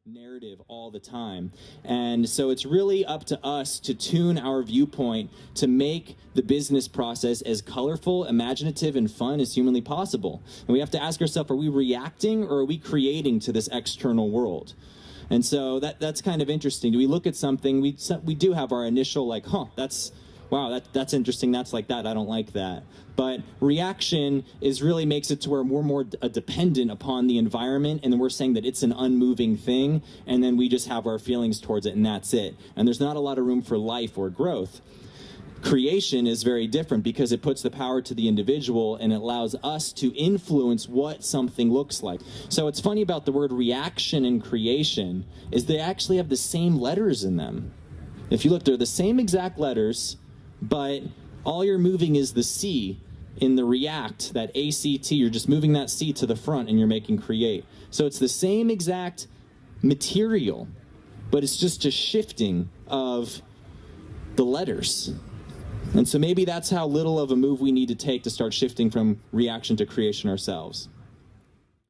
narrative all the time. And so it's really up to us to tune our viewpoint to make the business process as colorful, imaginative, and fun as humanly possible. And we have to ask ourselves, are we reacting or are we creating to this external world? And so that's kind of interesting. Do we look at something, we do have our initial like, that's interesting, that's like that, I don't like that. But reaction really makes it to where we're more dependent upon the environment, and then we're saying that it's an unmoving thing, and then we just have our feelings towards it, and that's it. And there's not a lot of room for life or growth. Creation is very different because it puts the power to the individual and it allows us to influence what something looks like. So what's funny about the word reaction and creation is they actually have the same letters in them. If you look, they're the same exact letters, but all you're moving is the C in the react, that ACT. You're just moving that C to the front and you're making create. So it's the same exact material, but it's just a shifting of the letters. And so maybe that's how little of a move we need to take to start shifting from reaction to creation ourselves.